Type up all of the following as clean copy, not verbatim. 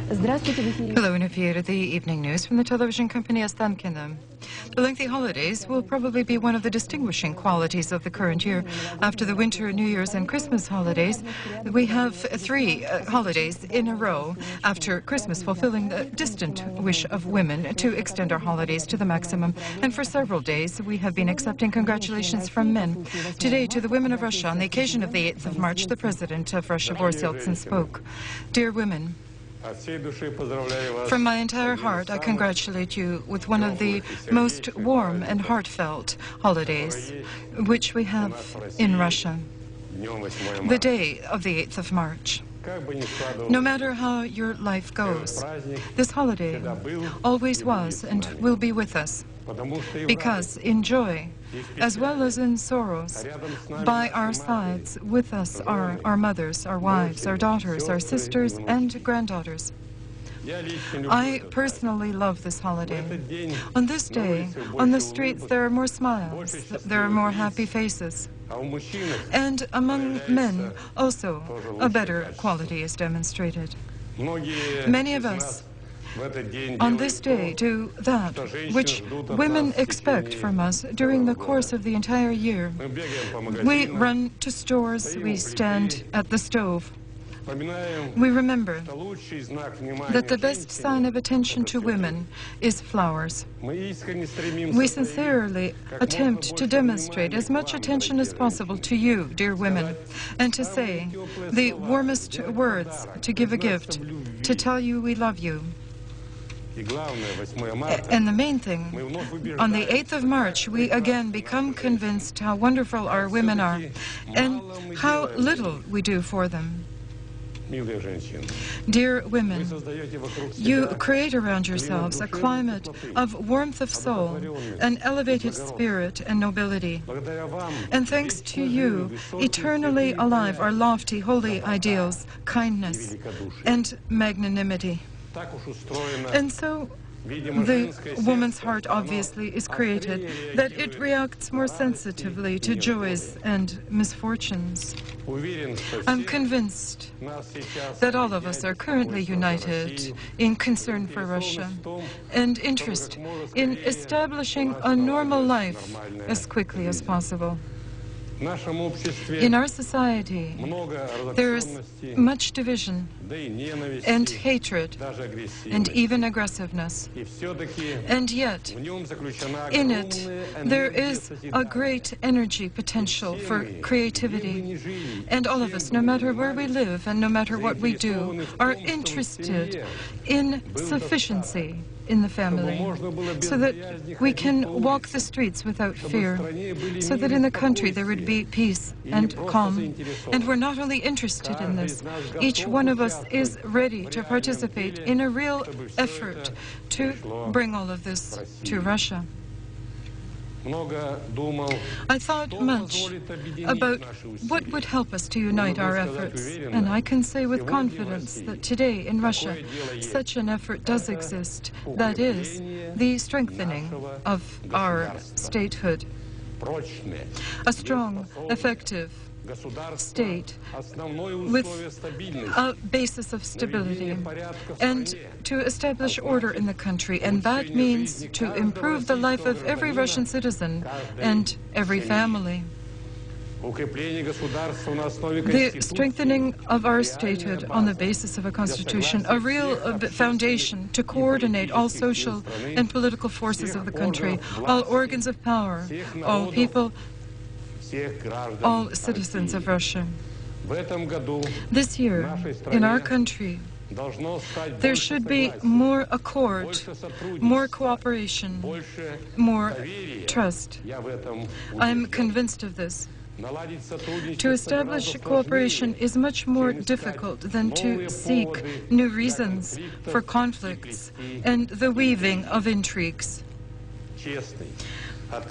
Hello, and if you hear the evening news from the television company Ostankino. The lengthy holidays will probably be one of the distinguishing qualities of the current year. After the winter, New Year's and Christmas holidays, we have three holidays in a row after Christmas, fulfilling the distant wish of women to extend our holidays to the maximum. And for several days, we have been accepting congratulations from men. Today, to the women of Russia, on the occasion of the 8th of March, the President of Russia, Boris Yeltsin, spoke. Dear women, from my entire heart, I congratulate you with one of the most warm and heartfelt holidays which we have in Russia, the day of the 8th of March. No matter how your life goes, this holiday always was and will be with us, because in joy, as well as in sorrows, by our sides, with us are our mothers, our wives, our daughters, our sisters, and granddaughters. I personally love this holiday. On this day, on the streets, there are more smiles, there are more happy faces. And among men, also, a better quality is demonstrated. Many of us on this day do that which women expect from us during the course of the entire year. We run to stores, we stand at the stove. We remember that the best sign of attention to women is flowers. We sincerely attempt to demonstrate as much attention as possible to you, dear women, and to say the warmest words, to give a gift, to tell you we love you. And the main thing, on the 8th of March, we again become convinced how wonderful our women are and how little we do for them. Dear women, you create around yourselves a climate of warmth of soul, an elevated spirit and nobility. And thanks to you, eternally alive are lofty, holy ideals, kindness and magnanimity. And so, the woman's heart obviously is created, that it reacts more sensitively to joys and misfortunes. I'm convinced that all of us are currently united in concern for Russia and interest in establishing a normal life as quickly as possible. In our society, there is much division and hatred and even aggressiveness. And yet, in it, there is a great energy potential for creativity. And all of us, no matter where we live and no matter what we do, are interested in sufficiency in the family, so that we can walk the streets without fear, so that in the country there would be peace and calm. And we're not only interested in this, each one of us is ready to participate in a real effort to bring all of this to Russia. I thought much about what would help us to unite our efforts, and I can say with confidence that today in Russia such an effort does exist. That is, the strengthening of our statehood. A strong, effective state with a basis of stability and to establish order in the country, and that means to improve the life of every Russian citizen and every family. The strengthening of our statehood on the basis of a constitution, a real foundation to coordinate all social and political forces of the country, all organs of power, all people, all citizens of Russia. This year, in our country, there should be more accord, more cooperation, more trust. I'm convinced of this. To establish cooperation is much more difficult than to seek new reasons for conflicts and the weaving of intrigues.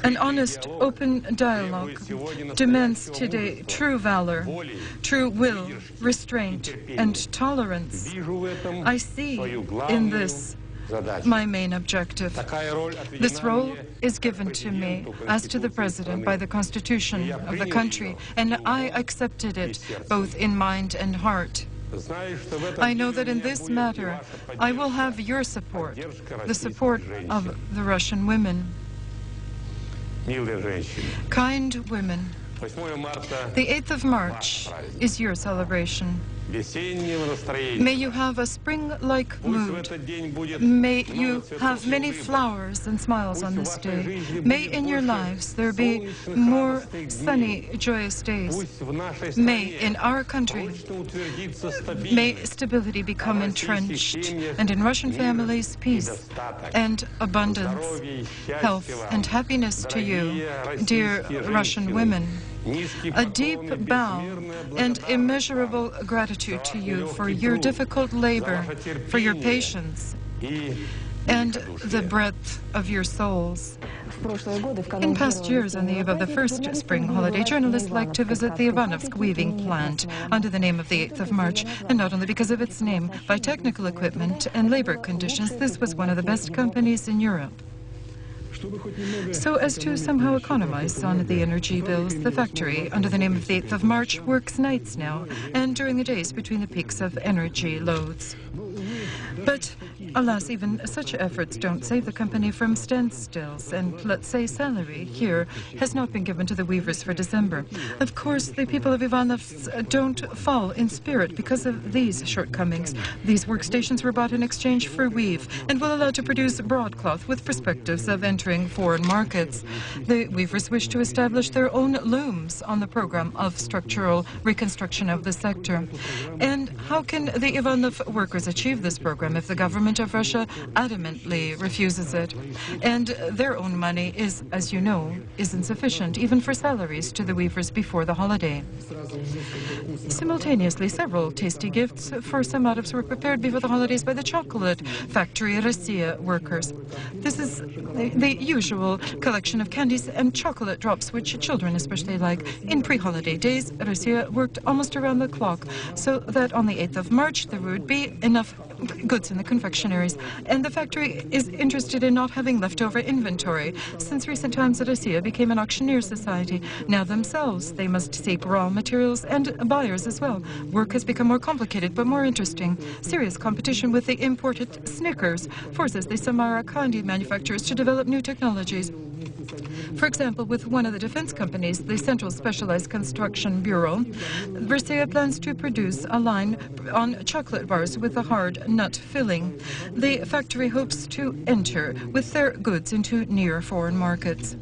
An honest, open dialogue demands today true valor, true will, restraint, and tolerance. I see in this my main objective. This role is given to me as to the President by the Constitution of the country, and I accepted it both in mind and heart. I know that in this matter, I will have your support, the support of the Russian women. Kind women, the 8th of March is your celebration. May you have a spring-like mood. May you have many flowers and smiles on this day. May in your lives there be more sunny, joyous days. May in our country, may stability become entrenched, and in Russian families, peace and abundance, health and happiness to you, dear Russian women. A deep bow and immeasurable gratitude to you for your difficult labor, for your patience, and the breadth of your souls. In past years, on the eve of the first spring holiday, journalists like to visit the Ivanovsk weaving plant under the name of the 8th of March, and not only because of its name. By technical equipment and labor conditions, this was one of the best companies in Europe. So as to somehow economize on the energy bills, the factory, under the name of the 8th of March, works nights now, and during the days between the peaks of energy loads. But, alas, even such efforts don't save the company from standstills, and, let's say, salary here has not been given to the weavers for December. Of course, the people of Ivanovsk don't fall in spirit because of these shortcomings. These workstations were bought in exchange for weave and will allow to produce broadcloth with perspectives of entering foreign markets. The weavers wish to establish their own looms on the program of structural reconstruction of the sector. And how can the Ivanov workers achieve this program if the government of Russia adamantly refuses it? And their own money is, as you know, is insufficient, even for salaries to the weavers before the holiday. Simultaneously, several tasty gifts for Samatovs were prepared before the holidays by the chocolate factory Russia workers. This is the usual collection of candies and chocolate drops, which children especially like. In pre-holiday days, Russia worked almost around the clock, so that on the 8th of March there would be enough goods in the confectionaries, and the factory is interested in not having leftover inventory. Since recent times, Russia became an auctioneer society. Now themselves, they must seek raw materials and buyers as well. Work has become more complicated, but more interesting. Serious competition with the imported Snickers forces the Samara candy manufacturers to develop new technologies. For example, with one of the defense companies, the Central Specialized Construction Bureau, Russia plans to produce a line on chocolate bars with a hard nut filling. The factory hopes to enter with their goods into near foreign markets.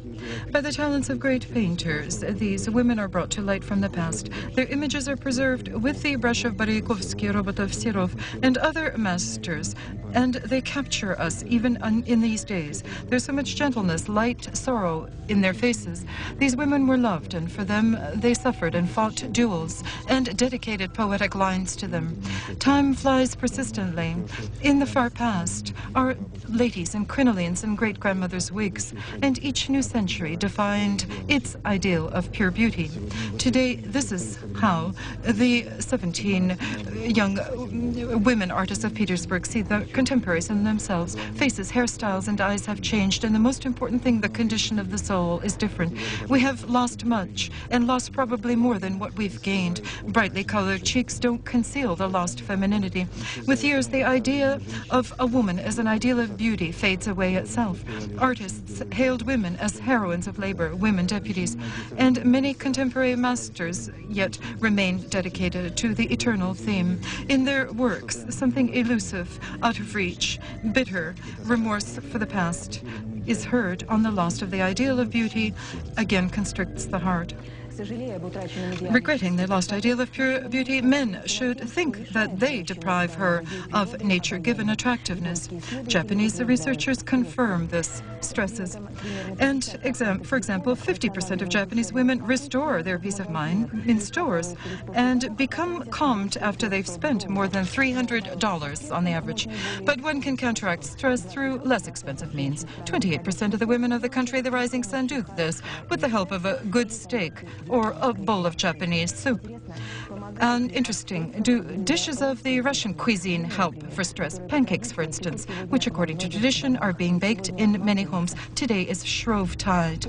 By the talents of great painters, these women are brought to light from the past. Their images are preserved with the brush of Barykovsky, Robotov, Serov, and other masters, and they capture us even in these days. There's so much gentleness, light sorrow in their faces. These women were loved, and for them they suffered and fought duels and dedicated poetic lines to them. Time flies persistently. In the far past are ladies in crinolines and great-grandmothers' wigs, and each new century defined its ideal of pure beauty. Today, this is how the 17 young women artists of Petersburg see the contemporaries in themselves. Faces, hairstyles, and eyes have changed, and the most important thing, the condition of the soul, is different. We have lost much, and lost probably more than what we've gained. Brightly colored cheeks don't conceal the lost femininity. With years, the idea of a woman as an ideal of beauty fades away itself. Artists hailed women as heroines of labor, women deputies, and many contemporary masters yet remain dedicated to the eternal theme. In their works, something elusive, out of reach, bitter, remorse for the past is heard on the loss of the ideal of beauty, again constricts the heart. Regretting the lost ideal of pure beauty, men should think that they deprive her of nature-given attractiveness. Japanese researchers confirm this, stresses. And, for example, 50% of Japanese women restore their peace of mind in stores and become calmed after they've spent more than $300 on the average. But one can counteract stress through less expensive means. 28% of the women of the country, the rising sun, do this with the help of a good steak or a bowl of Japanese soup. Interesting. Do dishes of the Russian cuisine help for stress? Pancakes, for instance, which according to tradition are being baked in many homes. Today is Shrovetide.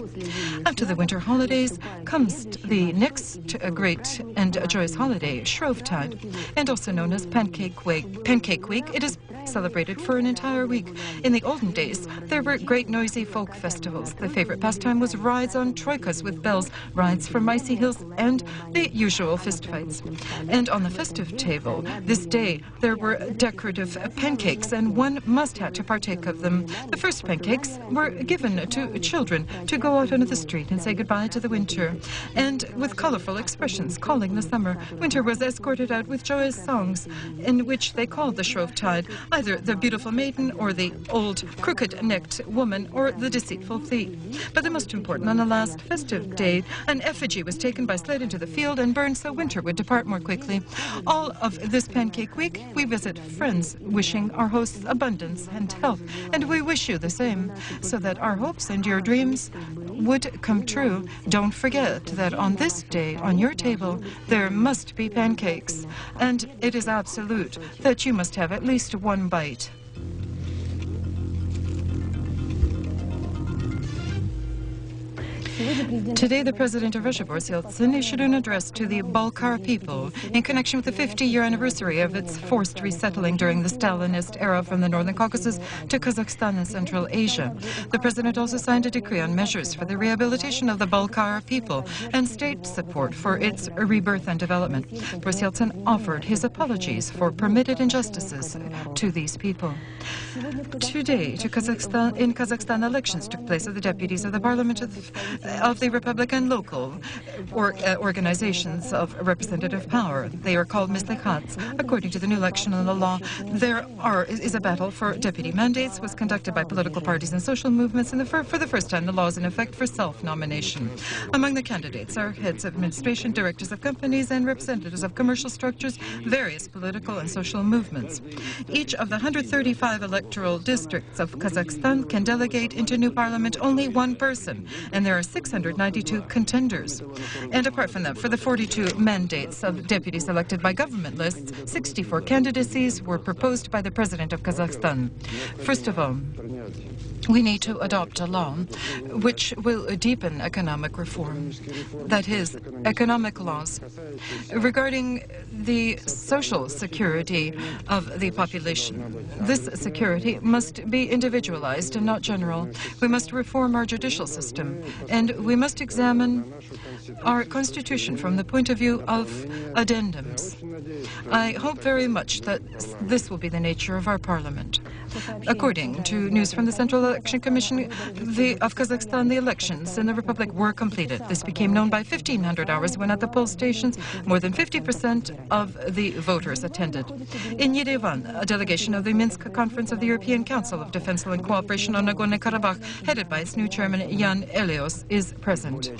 After the winter holidays comes the next great and joyous holiday, Shrovetide, and also known as Pancake Week. Pancake Week, it is celebrated for an entire week. In the olden days, there were great noisy folk festivals. The favorite pastime was rides on troikas with bells, rides from icy hills, and the usual fistfights. And on the festive table, this day, there were decorative pancakes, and one must have to partake of them. The first pancakes were given to children to go out onto the street and say goodbye to the winter. And with colorful expressions calling the summer, winter was escorted out with joyous songs in which they called the Shrovetide either the beautiful maiden or the old crooked-necked woman or the deceitful thief. But the most important, on the last festive day, an effigy was taken by sled into the field and burned so winter would depart more quickly. All of this Pancake Week, we visit friends, wishing our hosts abundance and health. And we wish you the same, so that our hopes and your dreams would come true. Don't forget that on this day, on your table, there must be pancakes. And it is absolute that you must have at least one bite. Today, the President of Russia, Boris Yeltsin, issued an address to the Balkar people in connection with the 50-year anniversary of its forced resettling during the Stalinist era from the Northern Caucasus to Kazakhstan and Central Asia. The President also signed a decree on measures for the rehabilitation of the Balkar people and state support for its rebirth and development. Boris Yeltsin offered his apologies for permitted injustices to these people. Today, in Kazakhstan, elections took place of the deputies of the Parliament of the Republic and local organizations of representative power. They are called mislikhats. According to the new election law, there is a battle for deputy mandates was conducted by political parties and social movements, and for the first time the law is in effect for self-nomination. Among the candidates are heads of administration, directors of companies, and representatives of commercial structures, various political and social movements. Each of the 135 electoral districts of Kazakhstan can delegate into new parliament only one person, and there are 692 contenders. And apart from that, for the 42 mandates of deputies elected by government lists, 64 candidacies were proposed by the President of Kazakhstan. First of all, we need to adopt a law which will deepen economic reform. That is, economic laws regarding the social security of the population. This security must be individualized and not general. We must reform our judicial system, and we must examine our constitution from the point of view of addendums. I hope very much that this will be the nature of our parliament. According to news from the Central Election Commission of Kazakhstan, the elections in the Republic were completed. This became known by 1500 hours when at the poll stations more than 50% of the voters attended. In Yerevan, a delegation of the Minsk Conference of the European Council of Defense and Cooperation on Nagorno-Karabakh, headed by its new chairman Jan Elios, is present.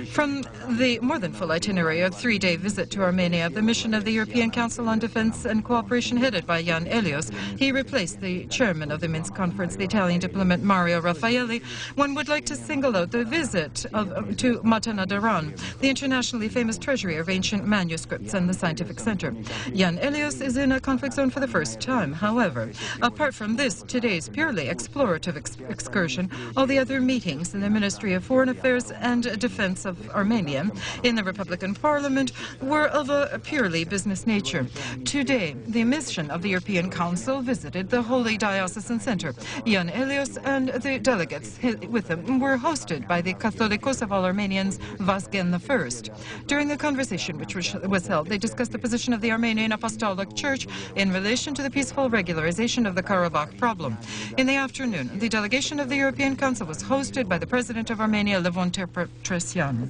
From the more than full itinerary of 3-day visit to Armenia, the mission of the European Council on Defense and Cooperation headed by Jan Elios, he replaced the chairman of the Minsk Conference, the Italian diplomat Mario Raffaelli. One would like to single out the visit to Matana Daran, the internationally famous treasury of ancient manuscripts and the scientific center. Jan Elios is in a conflict zone for the first time. However, apart from this, today's purely explorative excursion, all the other meetings in the Ministry of Foreign Affairs and Defense of Armenia in the Republican Parliament were of a purely business nature. Today, the mission of the European Council visited the Holy Diocesan Center. Jan Elios and the delegates with him were hosted by the Catholicos of all Armenians, Vazgen I. During the conversation which was held, they discussed the position of the Armenian Apostolic Church in relation to the peaceful regularization of the Karabakh problem. In the afternoon, the delegation of the European Council was hosted by the President of Armenia, Levon Tepetresyan.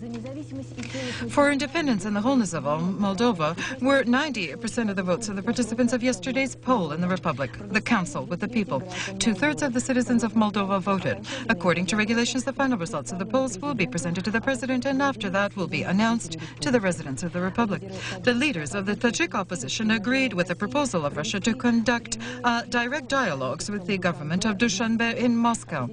For independence and the wholeness of Moldova were 90% of the votes of the participants of yesterday's poll in the Republic, the Council with the people. 2/3 of the citizens of Moldova voted. According to regulations, the final results of the polls will be presented to the President, and after that will be announced to the residents of the Republic. The leaders of the Tajik opposition agreed with the proposal of Russia to conduct direct dialogues with the government of Dushanbe in Moscow.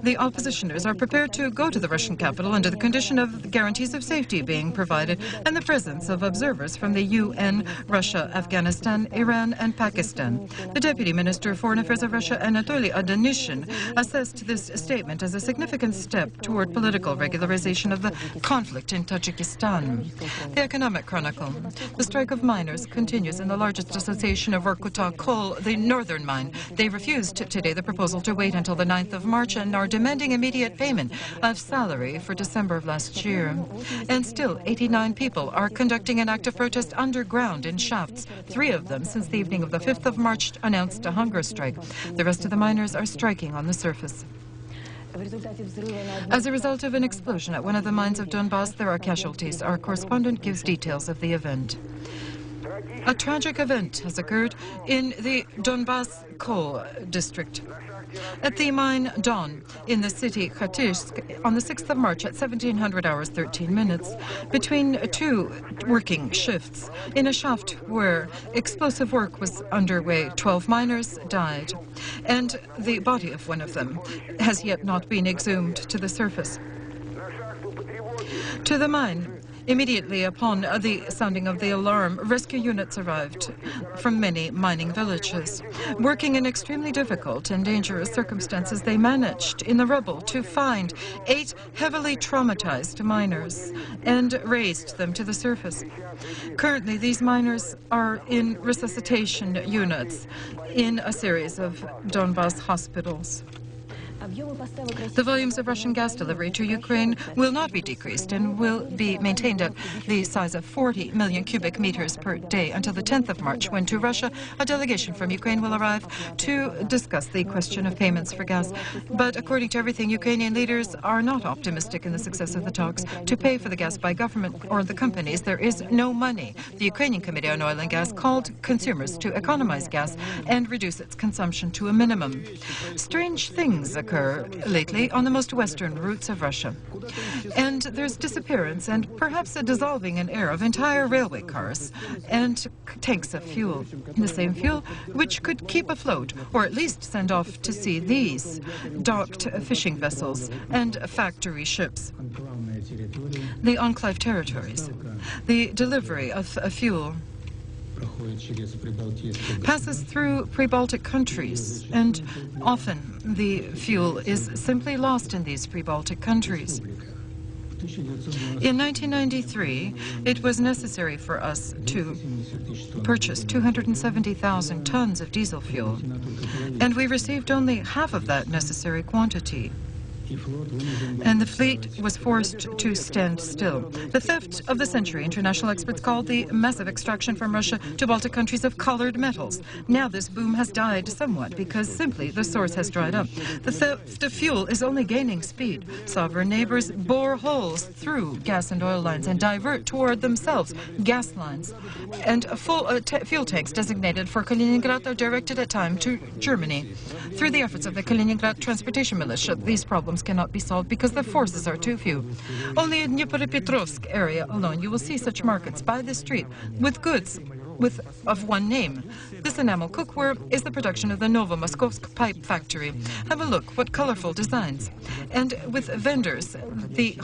The oppositioners are prepared to go to the Russian capital under the condition of guaranteeing guarantees of safety being provided, and the presence of observers from the UN, Russia, Afghanistan, Iran, and Pakistan. The Deputy Minister of Foreign Affairs of Russia, Anatoly Adonishin, assessed this statement as a significant step toward political regularization of the conflict in Tajikistan. The Economic Chronicle. The strike of miners continues in the largest association of Vorkuta coal, the northern mine. They refused today the proposal to wait until the 9th of March and are demanding immediate payment of salary for December of last year. And still, 89 people are conducting an active protest underground in shafts. 3 of them, since the evening of the 5th of March, announced a hunger strike. The rest of the miners are striking on the surface. As a result of an explosion at one of the mines of Donbass, there are casualties. Our correspondent gives details of the event. A tragic event has occurred in the Donbass coal district. At the mine Don in the city Khatyrsk on the 6th of March at 1700 hours 13 minutes, between 2 working shifts in a shaft where explosive work was underway, 12 miners died, and the body of one of them has yet not been exhumed to the surface. To the mine, immediately upon the sounding of the alarm, rescue units arrived from many mining villages. Working in extremely difficult and dangerous circumstances, they managed in the rubble to find 8 heavily traumatized miners and raised them to the surface. Currently, these miners are in resuscitation units in a series of Donbass hospitals. The volumes of Russian gas delivery to Ukraine will not be decreased and will be maintained at the size of 40 million cubic meters per day until the 10th of March, when to Russia a delegation from Ukraine will arrive to discuss the question of payments for gas. But according to everything, Ukrainian leaders are not optimistic in the success of the talks to pay for the gas by government or the companies. There is no money. The Ukrainian Committee on Oil and Gas called consumers to economize gas and reduce its consumption to a minimum. Strange things occur lately on the most western routes of Russia. And there's disappearance and perhaps a dissolving in air of entire railway cars and tanks of fuel. The same fuel which could keep afloat or at least send off to sea these docked fishing vessels and factory ships. The enclave territories. The delivery of fuel passes through pre-Baltic countries, and often the fuel is simply lost in these pre-Baltic countries. In 1993, it was necessary for us to purchase 270,000 tons of diesel fuel, and we received only half of that necessary quantity. And the fleet was forced to stand still. The theft of the century, international experts called the massive extraction from Russia to Baltic countries of colored metals. Now this boom has died somewhat because simply the source has dried up. The theft of fuel is only gaining speed. Sovereign neighbors bore holes through gas and oil lines and divert toward themselves gas lines. And full fuel tanks designated for Kaliningrad are directed at time to Germany. Through the efforts of the Kaliningrad Transportation Militia, these problems cannot be solved because the forces are too few. Only in Dnipropetrovsk area alone you will see such markets by the street with goods of one name. This enamel cookware is the production of the Novomoskovsk pipe factory. Have a look, what colorful designs. And with vendors, the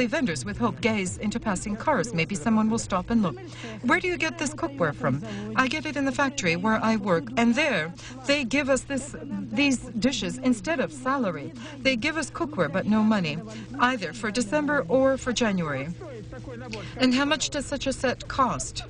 vendors with hope gaze into passing cars. Maybe someone will stop and look. Where do you get this cookware from? I get it in the factory where I work, and there they give us these dishes instead of salary. They give us cookware but no money, either for December or for January. And how much does such a set cost?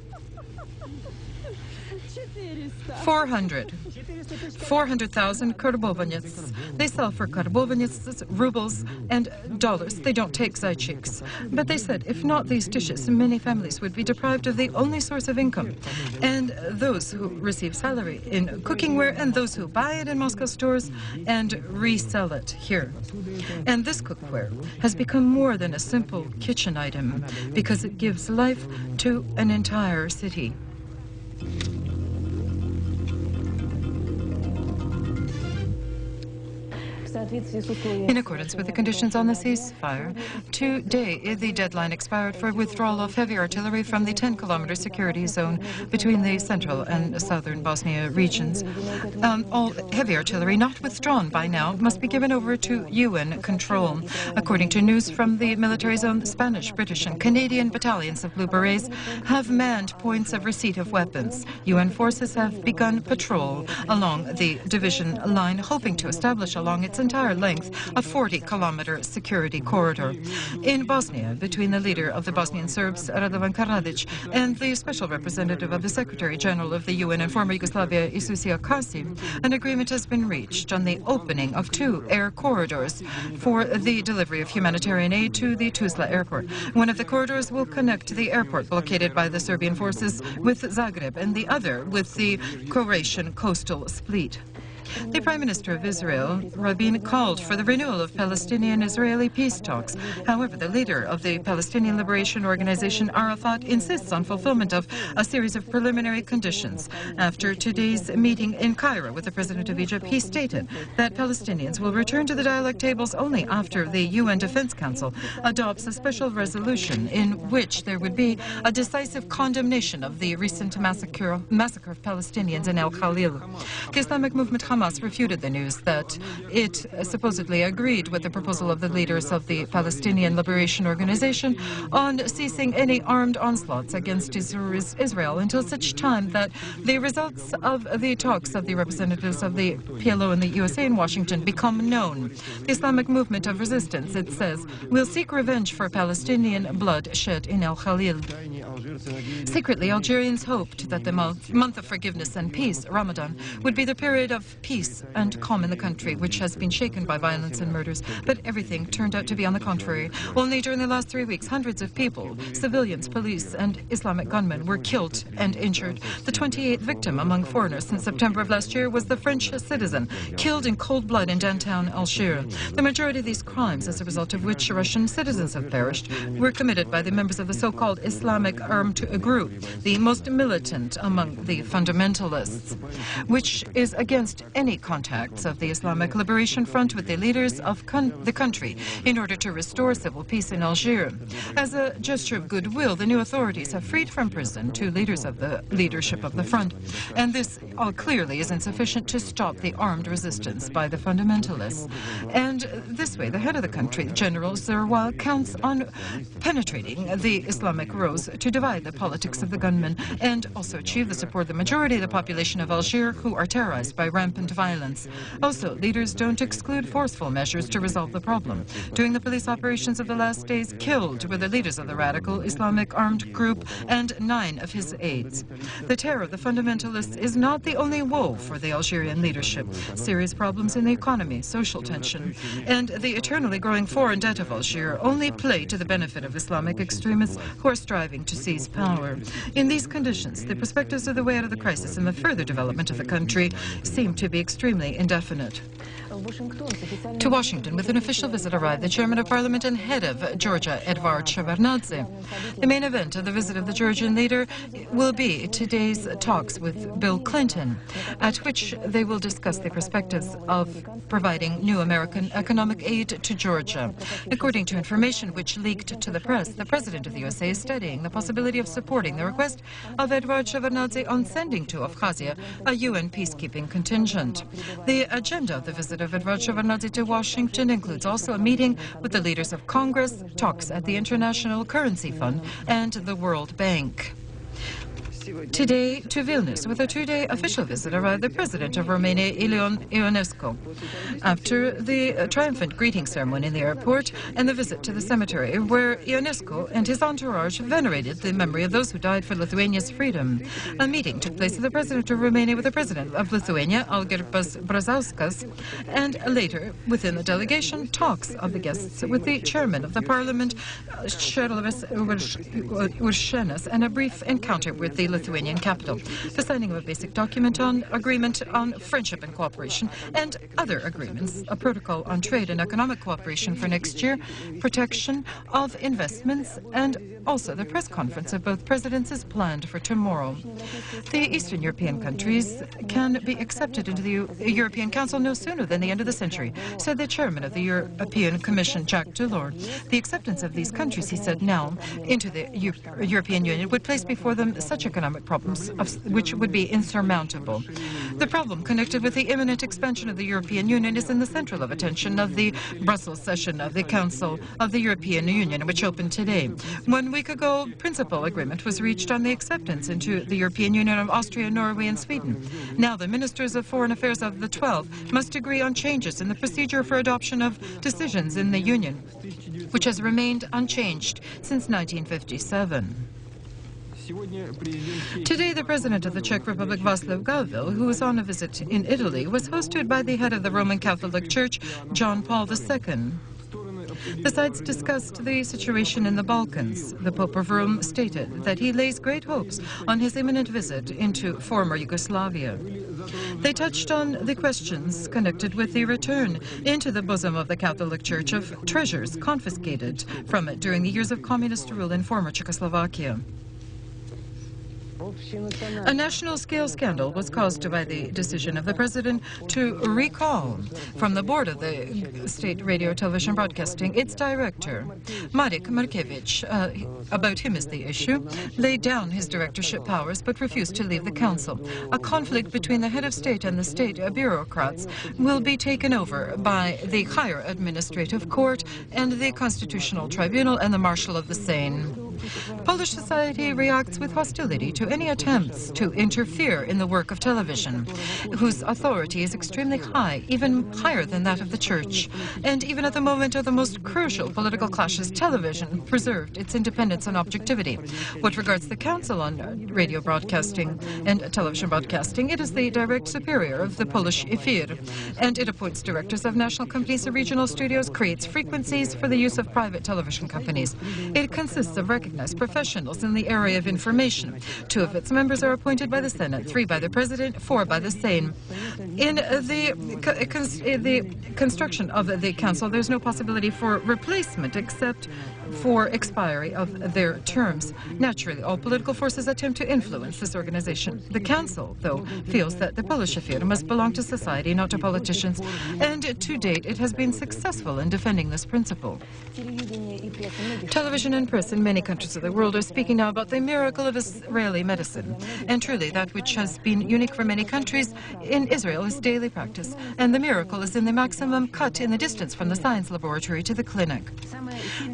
400,000 karbovanets. They sell for karbovanets, rubles, and dollars. They don't take zaychiks. But they said if not these dishes, many families would be deprived of the only source of income. And those who receive salary in cookingware and those who buy it in Moscow stores and resell it here. And this cookware has become more than a simple kitchen item because it gives life to an entire city. In accordance with the conditions on the ceasefire, today the deadline expired for withdrawal of heavy artillery from the 10-kilometer security zone between the central and southern Bosnia regions. All heavy artillery not withdrawn by now must be given over to UN control. According to news from the military zone, Spanish, British and Canadian battalions of Blue Berets have manned points of receipt of weapons. UN forces have begun patrol along the division line, hoping to establish along its entire length a 40-kilometer security corridor. In Bosnia, between the leader of the Bosnian Serbs, Radovan Karadzic, and the special representative of the Secretary General of the UN and former Yugoslavia, Isusia Kasi, an agreement has been reached on the opening of 2 air corridors for the delivery of humanitarian aid to the Tuzla airport. One of the corridors will connect the airport blockaded by the Serbian forces with Zagreb, and the other with the Croatian coastal split. The Prime Minister of Israel, Rabin, called for the renewal of Palestinian-Israeli peace talks. However, the leader of the Palestinian Liberation Organization, Arafat, insists on fulfillment of a series of preliminary conditions. After today's meeting in Cairo with the President of Egypt, he stated that Palestinians will return to the dialogue tables only after the UN Defense Council adopts a special resolution in which there would be a decisive condemnation of the recent massacre of Palestinians in El Khalil. The Islamic movement Hamas refuted the news that it supposedly agreed with the proposal of the leaders of the Palestinian Liberation Organization on ceasing any armed onslaughts against Israel until such time that the results of the talks of the representatives of the PLO and the USA in Washington become known. The Islamic movement of resistance, it says, will seek revenge for Palestinian blood shed in El Khalil. Secretly, Algerians hoped that the month of forgiveness and peace, Ramadan, would be the period of peace and calm in the country, which has been shaken by violence and murders. But everything turned out to be on the contrary. Only during the last 3 weeks, hundreds of people, civilians, police, and Islamic gunmen were killed and injured. The 28th victim among foreigners since September of last year was the French citizen, killed in cold blood in downtown Algiers. The majority of these crimes, as a result of which Russian citizens have perished, were committed by the members of the so-called Islamic armed group, the most militant among the fundamentalists, which is against any contacts of the Islamic Liberation Front with the leaders of the country in order to restore civil peace in Algiers. As a gesture of goodwill, the new authorities have freed from prison 2 leaders of the leadership of the front, and this clearly is insufficient to stop the armed resistance by the fundamentalists. And this way, the head of the country, General Zerwa, counts on penetrating the Islamic rose to divide the politics of the gunmen and also achieve the support of the majority of the population of Algiers, who are terrorized by rampant violence. Also, leaders don't exclude forceful measures to resolve the problem. During the police operations of the last days, killed were the leaders of the radical Islamic armed group and 9 of his aides. The terror of the fundamentalists is not the only woe for the Algerian leadership. Serious problems in the economy, social tension, and the eternally growing foreign debt of Algiers only play to the benefit of Islamic extremists who are striving to seize power. In these conditions, the perspectives of the way out of the crisis and the further development of the country seem to be extremely indefinite. To Washington, with an official visit, arrived the Chairman of Parliament and head of Georgia, Edvard Shevardnadze. The main event of the visit of the Georgian leader will be today's talks with Bill Clinton, at which they will discuss the perspectives of providing new American economic aid to Georgia. According to information which leaked to the press, the President of the USA is studying the possibility of supporting the request of Edvard Shevardnadze on sending to Abkhazia a UN peacekeeping contingent. The agenda of the visit of Edvard Shevardnadze to Washington includes also a meeting with the leaders of Congress, talks at the International Currency Fund, and the World Bank. Today, to Vilnius, with a 2-day official visit, arrived the President of Romania, Ion Ionescu. After the triumphant greeting ceremony in the airport and the visit to the cemetery, where Ionescu and his entourage venerated the memory of those who died for Lithuania's freedom, a meeting took place with the President of Romania with the President of Lithuania, Algirdas Brazauskas, and later, within the delegation, talks of the guests with the Chairman of the Parliament, Šarlavas Uršenas, and a brief encounter with the Lithuanian capital, the signing of a basic document on agreement on friendship and cooperation, and other agreements, a protocol on trade and economic cooperation for next year, protection of investments, and also the press conference of both presidents is planned for tomorrow. The Eastern European countries can be accepted into the European Council no sooner than the end of the century, said the chairman of the European Commission, Jacques Delors. The acceptance of these countries, he said, now into the European Union would place before them such economic problems which would be insurmountable. The problem connected with the imminent expansion of the European Union is in the central of attention of the Brussels session of the Council of the European Union, which opened today. 1 week ago, principal agreement was reached on the acceptance into the European Union of Austria, Norway, and Sweden. Now the ministers of foreign affairs of the 12 must agree on changes in the procedure for adoption of decisions in the Union, which has remained unchanged since 1957. Today, the President of the Czech Republic, Václav Havel, who was on a visit in Italy, was hosted by the head of the Roman Catholic Church, John Paul II. The sides discussed the situation in the Balkans. The Pope of Rome stated that he lays great hopes on his imminent visit into former Yugoslavia. They touched on the questions connected with the return into the bosom of the Catholic Church of treasures confiscated from it during the years of communist rule in former Czechoslovakia. A national-scale scandal was caused by the decision of the President to recall from the board of the State Radio Television Broadcasting its director, Marek Markiewicz. About him is the issue. Laid down his directorship powers but refused to leave the council. A conflict between the head of state and the state bureaucrats will be taken over by the higher administrative court and the Constitutional Tribunal and the Marshal of the Seine. Polish society reacts with hostility to any attempts to interfere in the work of television, whose authority is extremely high, even higher than that of the Church. And even at the moment of the most crucial political clashes, television preserved its independence and objectivity. What regards the Council on Radio Broadcasting and Television Broadcasting, it is the direct superior of the Polish EFIR, and it appoints directors of national companies and regional studios, creates frequencies for the use of private television companies. It consists of recognized professionals in the area of information. 2 of its members are appointed by the Senate, 3 by the President, 4 by the Sejm. In the construction of the Council, there's no possibility for replacement except for expiry of their terms. Naturally, all political forces attempt to influence this organization. The Council, though, feels that the Polish affair must belong to society, not to politicians, and to date it has been successful in defending this principle. Television and press in many countries of the world are speaking now about the miracle of Israeli medicine. And truly, that which has been unique for many countries in Israel is daily practice. And the miracle is in the maximum cut in the distance from the science laboratory to the clinic.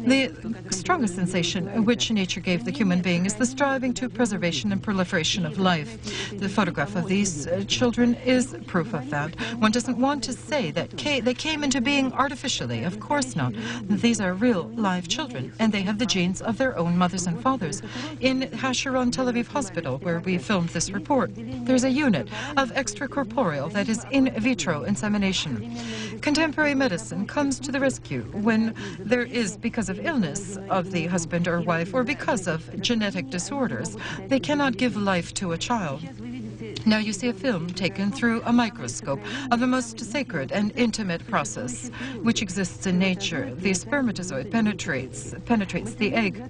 The strongest sensation which nature gave the human being is the striving to preservation and proliferation of life. The photograph of these children is proof of that. One doesn't want to say that they came into being artificially. Of course not. These are real live children, and they have the genes of their own mothers and fathers. In Hasharon Tel Aviv Hospital, where we filmed this report, there's a unit of extracorporeal, that is in vitro insemination. Contemporary medicine comes to the rescue when there is, because of illness of the husband or wife or because of genetic disorders, they cannot give life to a child. Now you see a film taken through a microscope of the most sacred and intimate process which exists in nature. The spermatozoid penetrates the egg.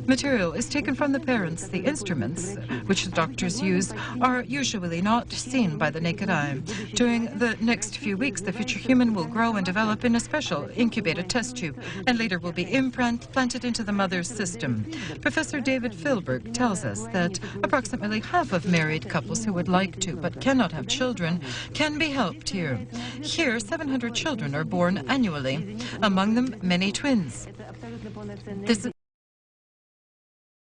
Material is taken from the parents. The instruments which the doctors use are usually not seen by the naked eye. During the next few weeks, the future human will grow and develop in a special incubated test tube and later will be implanted into the mother's system. Professor David Filberg tells us that approximately half of married couples who would like to but cannot have children can be helped here. Here, 700 children are born annually, among them many twins. This